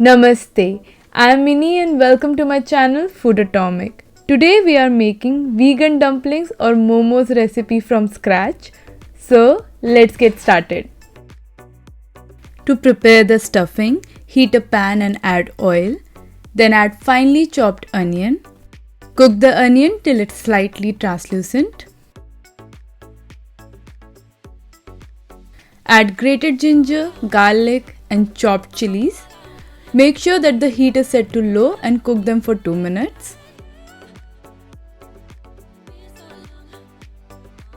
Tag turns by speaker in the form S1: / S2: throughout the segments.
S1: Namaste, I am Mini and welcome to my channel Foodotomic. Today we are making vegan dumplings or momos recipe from scratch. So let's get started. To prepare the stuffing, heat a pan and add oil. Then add finely chopped onion. Cook the onion till it's slightly translucent. Add grated ginger, garlic and chopped chilies. Make sure that the heat is set to low and cook them for 2 minutes.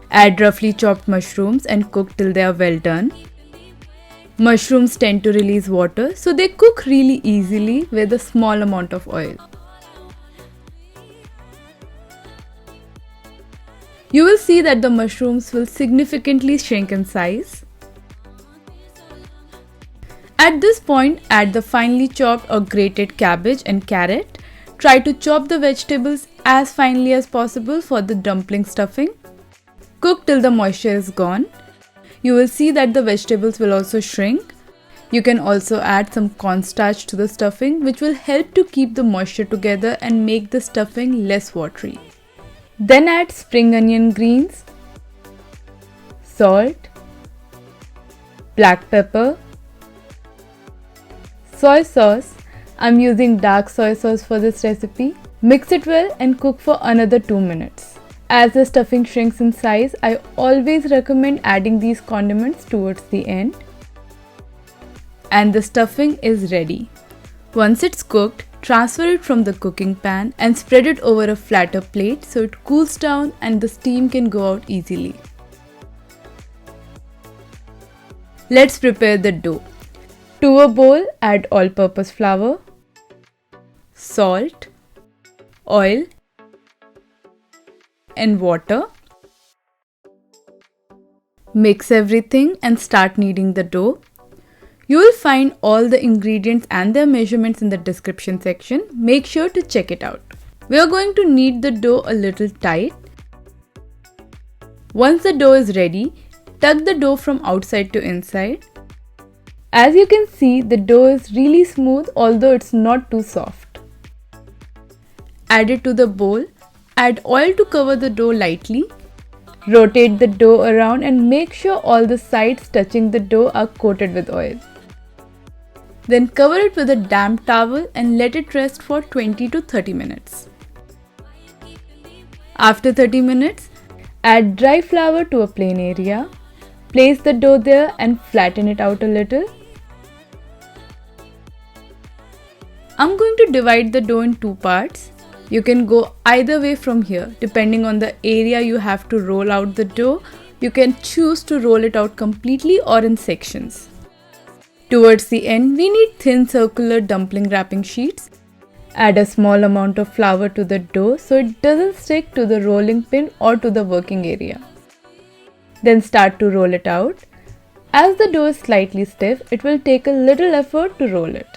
S1: Add roughly chopped mushrooms and cook till they are well done. Mushrooms tend to release water, so they cook really easily with a small amount of oil. You will see that the mushrooms will significantly shrink in size. At this point, add the finely chopped or grated cabbage and carrot. Try to chop the vegetables as finely as possible for the dumpling stuffing. Cook till the moisture is gone. You will see that the vegetables will also shrink. You can also add some cornstarch to the stuffing, which will help to keep the moisture together and make the stuffing less watery. Then add spring onion greens, salt, black pepper, soy sauce. I'm using dark soy sauce for this recipe. Mix it well and cook for another 2 minutes. As the stuffing shrinks in size, I always recommend adding these condiments towards the end. And the stuffing is ready. Once it's cooked, transfer it from the cooking pan and spread it over a flatter plate so it cools down and the steam can go out easily. Let's prepare the dough. To a bowl, add all-purpose flour, salt, oil, and water. Mix everything and start kneading the dough. You will find all the ingredients and their measurements in the description section. Make sure to check it out. We are going to knead the dough a little tight. Once the dough is ready, tuck the dough from outside to inside. As you can see, the dough is really smooth, although it's not too soft. Add it to the bowl. Add oil to cover the dough lightly. Rotate the dough around and make sure all the sides touching the dough are coated with oil. Then cover it with a damp towel and let it rest for 20 to 30 minutes. After 30 minutes, add dry flour to a plain area. Place the dough there and flatten it out a little. I'm going to divide the dough in 2 parts. You can go either way from here. Depending on the area you have to roll out the dough, you can choose to roll it out completely or in sections. Towards the end, we need thin circular dumpling wrapping sheets. Add a small amount of flour to the dough so it doesn't stick to the rolling pin or to the working area. Then start to roll it out. As the dough is slightly stiff, it will take a little effort to roll it.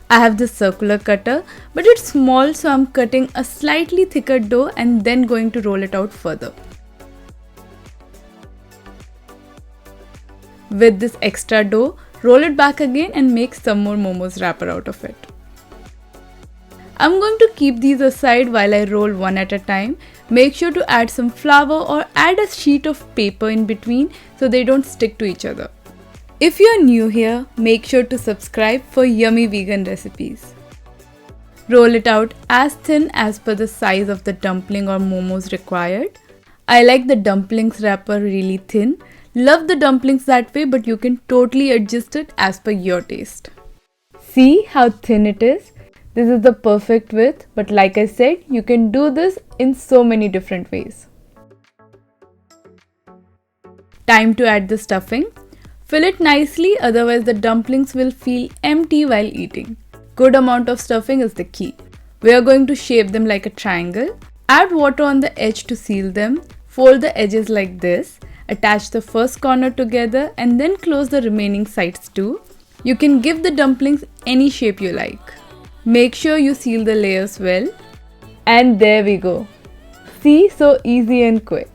S1: I have this circular cutter, but it's small, so I'm cutting a slightly thicker dough and then going to roll it out further. With this extra dough, roll it back again and make some more momos wrapper out of it. I'm going to keep these aside while I roll one at a time. Make sure to add some flour or add a sheet of paper in between so they don't stick to each other. If you're new here, make sure to subscribe for yummy vegan recipes. Roll it out as thin as per the size of the dumpling or momos required. I like the dumplings wrapper really thin. Love the dumplings that way, but you can totally adjust it as per your taste. See how thin it is? This is the perfect width, but like I said, you can do this in so many different ways. Time to add the stuffing. Fill it nicely, otherwise the dumplings will feel empty while eating. Good amount of stuffing is the key. We are going to shape them like a triangle. Add water on the edge to seal them. Fold the edges like this. Attach the first corner together and then close the remaining sides too. You can give the dumplings any shape you like. Make sure you seal the layers well. And there we go. See, so easy and quick.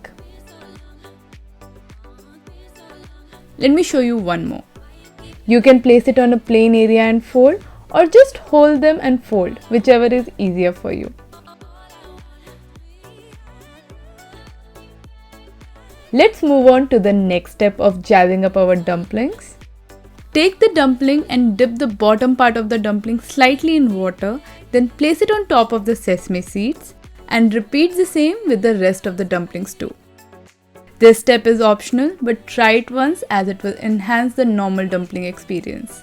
S1: Let me show you one more. You can place it on a plain area and fold, or just hold them and fold, whichever is easier for you. Let's move on to the next step of jazzing up our dumplings. Take the dumpling and dip the bottom part of the dumpling slightly in water, then place it on top of the sesame seeds and repeat the same with the rest of the dumplings too. This step is optional, but try it once as it will enhance the normal dumpling experience.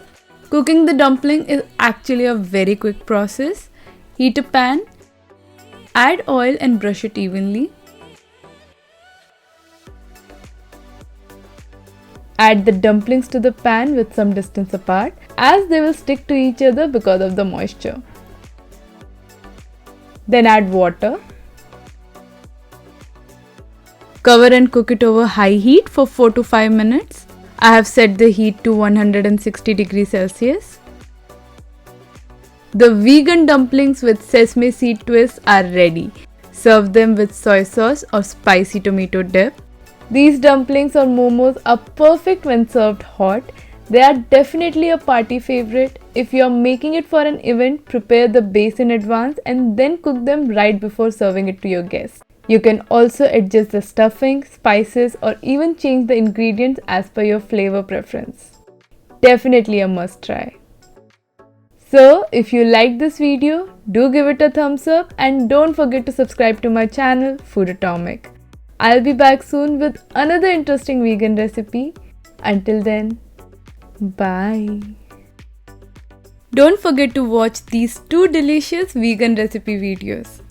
S1: Cooking the dumpling is actually a very quick process. Heat a pan, add oil and brush it evenly. Add the dumplings to the pan with some distance apart, as they will stick to each other because of the moisture. Then add water. Cover and cook it over high heat for 4 to 5 minutes. I have set the heat to 160 degrees Celsius. The vegan dumplings with sesame seed twist are ready. Serve them with soy sauce or spicy tomato dip. These dumplings or momos are perfect when served hot. They are definitely a party favorite. If you are making it for an event, prepare the base in advance and then cook them right before serving it to your guests. You can also adjust the stuffing, spices, or even change the ingredients as per your flavor preference. Definitely a must try. So, if you liked this video, do give it a thumbs up and don't forget to subscribe to my channel, Foodotomic. I'll be back soon with another interesting vegan recipe. Until then, bye. Don't forget to watch these 2 delicious vegan recipe videos.